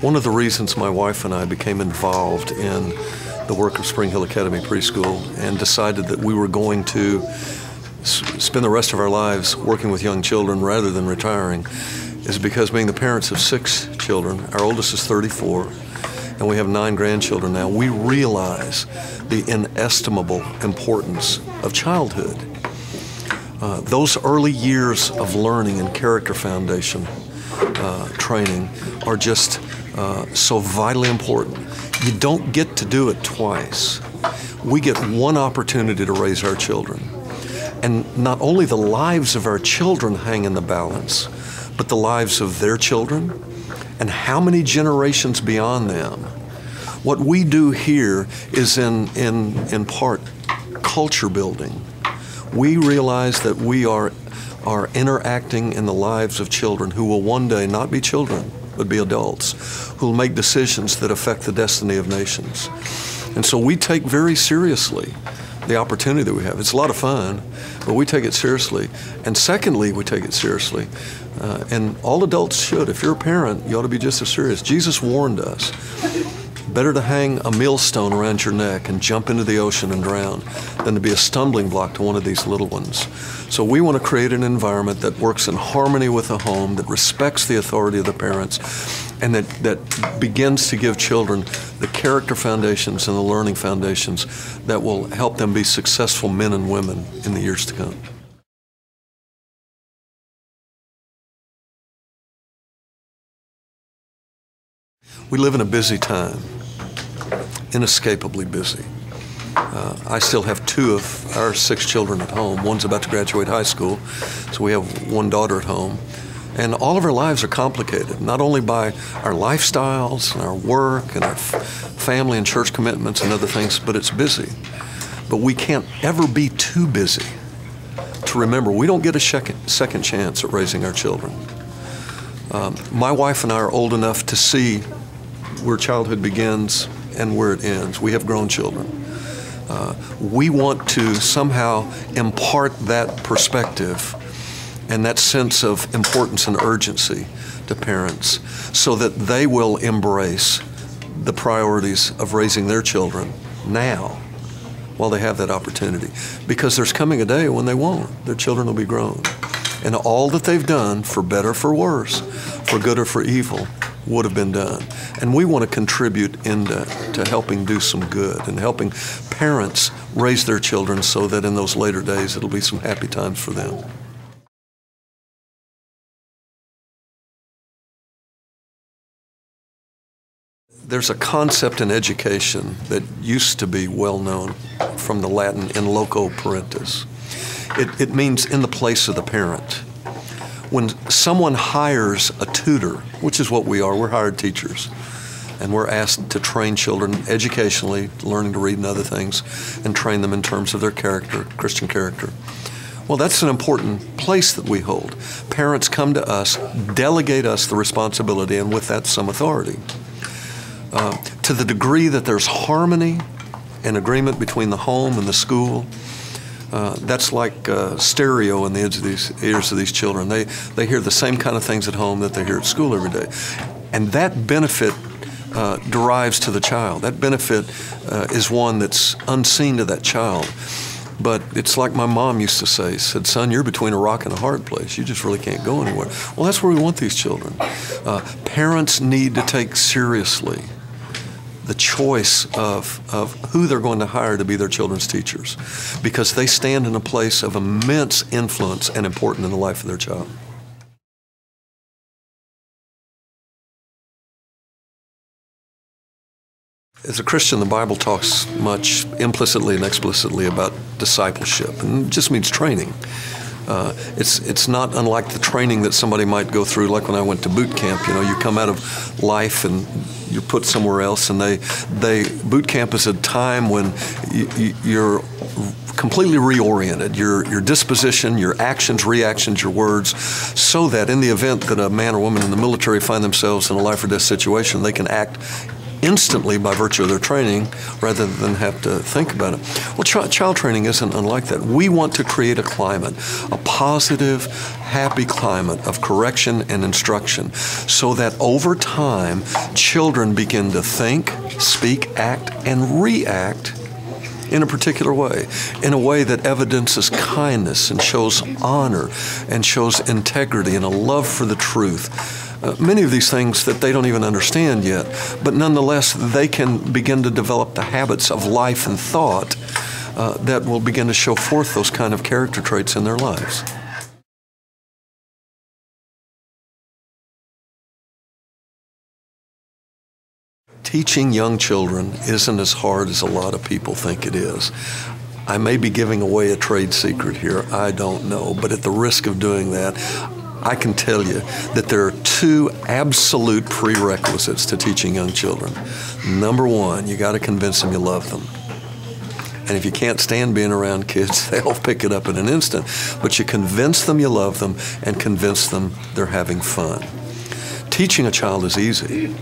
One of the reasons my wife and I became involved in the work of Spring Hill Academy Preschool and decided that we were going to spend the rest of our lives working with young children rather than retiring is because, being the parents of 6 children, our oldest is 34, and we have 9 grandchildren now, we realize the inestimable importance of childhood. Those early years of learning and character foundation training are just so vitally important. You don't get to do it twice. We get one opportunity to raise our children. And not only the lives of our children hang in the balance, but the lives of their children and how many generations beyond them. What we do here is in part culture building. We realize that we are interacting in the lives of children who will one day not be children, but be adults, who will make decisions that affect the destiny of nations. And so we take very seriously the opportunity that we have. It's a lot of fun, but we take it seriously. And secondly, we take it seriously, and all adults should. If you're a parent, you ought to be just as serious. Jesus warned us, better to hang a millstone around your neck and jump into the ocean and drown than to be a stumbling block to one of these little ones. So we want to create an environment that works in harmony with the home, that respects the authority of the parents, and that begins to give children the character foundations and the learning foundations that will help them be successful men and women in the years to come. We live in a busy time, inescapably busy. I still have 2 of our 6 children at home. One's about to graduate high school, so we have 1 daughter at home. And all of our lives are complicated, not only by our lifestyles and our work and our family and church commitments and other things, but it's busy. But we can't ever be too busy to remember we don't get a second chance at raising our children. My wife and I are old enough to see where childhood begins and where it ends. We have grown children. We want to somehow impart that perspective and that sense of importance and urgency to parents so that they will embrace the priorities of raising their children now while they have that opportunity. Because there's coming a day when they won't. Their children will be grown. And all that they've done, for better, for worse, for good or for evil, would have been done. And we want to contribute to helping do some good and helping parents raise their children so that in those later days it'll be some happy times for them. There's a concept in education that used to be well known from the Latin in loco parentis. It means in the place of the parent. When someone hires a tutor, which is what we are, we're hired teachers, and we're asked to train children educationally, learning to read and other things, and train them in terms of their character, Christian character. Well, that's an important place that we hold. Parents come to us, delegate us the responsibility, and with that, some authority. To the degree that there's harmony and agreement between the home and the school, that's like stereo in the ears of these children. They hear the same kind of things at home that they hear at school every day. And that benefit derives to the child. That benefit is one that's unseen to that child. But it's like my mom used to say, said, son, you're between a rock and a hard place. You just really can't go anywhere. Well, that's where we want these children. Parents need to take seriously the choice of who they're going to hire to be their children's teachers, because they stand in a place of immense influence and importance in the life of their child. As a Christian, the Bible talks much implicitly and explicitly about discipleship, and it just means training. It's not unlike the training that somebody might go through, like when I went to boot camp. You know, you come out of life and you're put somewhere else, and boot camp is a time when you're completely reoriented, your disposition, your actions, reactions, your words, so that in the event that a man or woman in the military find themselves in a life or death situation, they can act instantly by virtue of their training rather than have to think about it. Well, child training isn't unlike that. We want to create a climate, a positive, happy climate of correction and instruction so that over time, children begin to think, speak, act, and react in a particular way, in a way that evidences kindness and shows honor and shows integrity and a love for the truth. Many of these things that they don't even understand yet, but nonetheless they can begin to develop the habits of life and thought that will begin to show forth those kind of character traits in their lives. Teaching young children isn't as hard as a lot of people think it is. I may be giving away a trade secret here, I don't know, but at the risk of doing that, I can tell you that there are two absolute prerequisites to teaching young children. Number one, you got to convince them you love them. And if you can't stand being around kids, they'll pick it up in an instant. But you convince them you love them and convince them they're having fun. Teaching a child is easy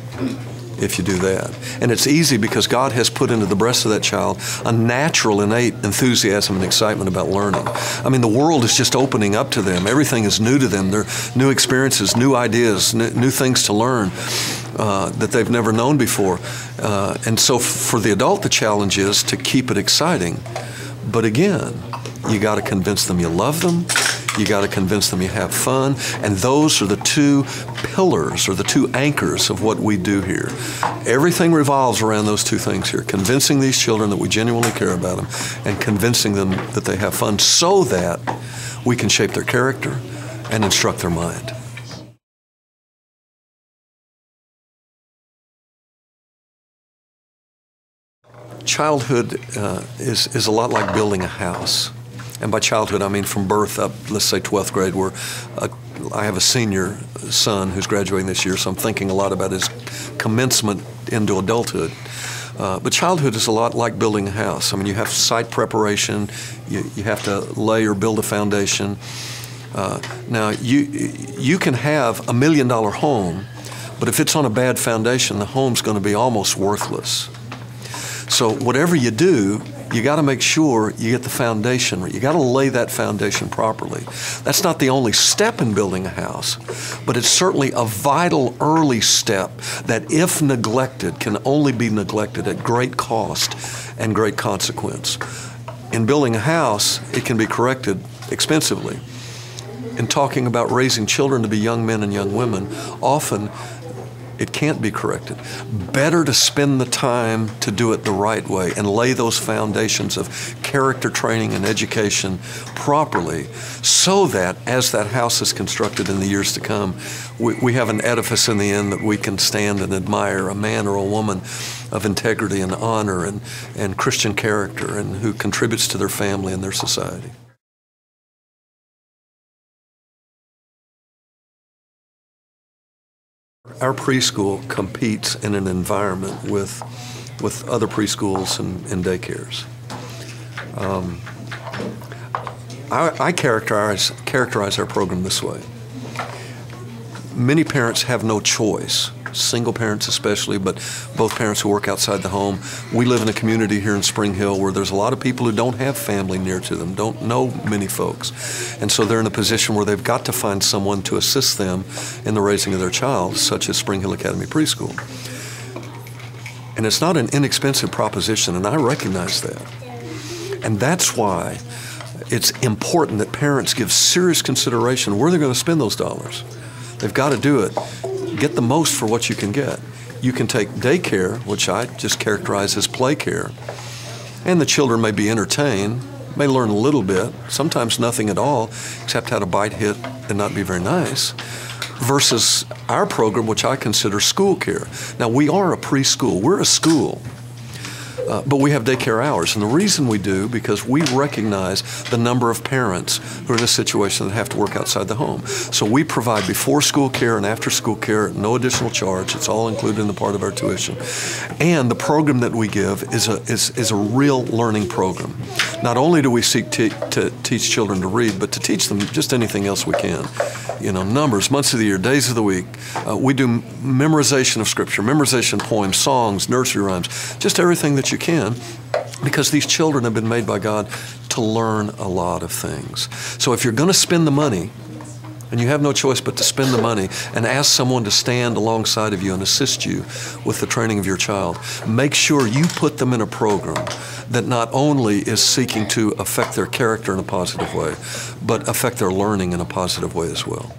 if you do that. And it's easy because God has put into the breast of that child a natural, innate enthusiasm and excitement about learning. I mean, the world is just opening up to them. Everything is new to them. There are new experiences, new ideas, new things to learn that they've never known before. And so for the adult, the challenge is to keep it exciting. But again, you got to convince them you love them. You got to convince them you have fun, and those are the two pillars or the two anchors of what we do here. Everything revolves around those two things here, convincing these children that we genuinely care about them and convincing them that they have fun so that we can shape their character and instruct their mind. Childhood is a lot like building a house. And by childhood, I mean from birth up, let's say 12th grade, where I have a senior son who's graduating this year, so I'm thinking a lot about his commencement into adulthood. But childhood is a lot like building a house. I mean, you have site preparation, you have to lay or build a foundation. Now, you can have $1 million home, but if it's on a bad foundation, the home's going to be almost worthless. So whatever you do, you got to make sure you get the foundation right. You got to lay that foundation properly. That's not the only step in building a house, but it's certainly a vital early step that, if neglected, can only be neglected at great cost and great consequence. In building a house, it can be corrected expensively. In talking about raising children to be young men and young women, often it can't be corrected. Better to spend the time to do it the right way and lay those foundations of character training and education properly so that as that house is constructed in the years to come, we have an edifice in the end that we can stand and admire, a man or a woman of integrity and honor and Christian character and who contributes to their family and their society. Our preschool competes in an environment with other preschools and daycares. I characterize our program this way. Many parents have no choice, single parents especially, but both parents who work outside the home. We live in a community here in Spring Hill where there's a lot of people who don't have family near to them, don't know many folks. And so they're in a position where they've got to find someone to assist them in the raising of their child, such as Spring Hill Academy Preschool. And it's not an inexpensive proposition, and I recognize that. And that's why it's important that parents give serious consideration where they're going to spend those dollars. They've got to do it. Get the most for what you can get. You can take daycare, which I just characterize as play care, and the children may be entertained, may learn a little bit, sometimes nothing at all, except how to bite, hit, and not be very nice, versus our program, which I consider school care. Now, we are a preschool. We're a school. But we have daycare hours, and the reason we do, because we recognize the number of parents who are in a situation that have to work outside the home. So we provide before school care and after school care, no additional charge. It's all included in the part of our tuition. And the program that we give is a real learning program. Not only do we seek to teach children to read, but to teach them just anything else we can. numbers, months of the year, days of the week. We do memorization of Scripture, memorization of poems, songs, nursery rhymes, just everything that you can, because these children have been made by God to learn a lot of things. So if you're going to spend the money, and you have no choice but to spend the money and ask someone to stand alongside of you and assist you with the training of your child, make sure you put them in a program that not only is seeking to affect their character in a positive way, but affect their learning in a positive way as well.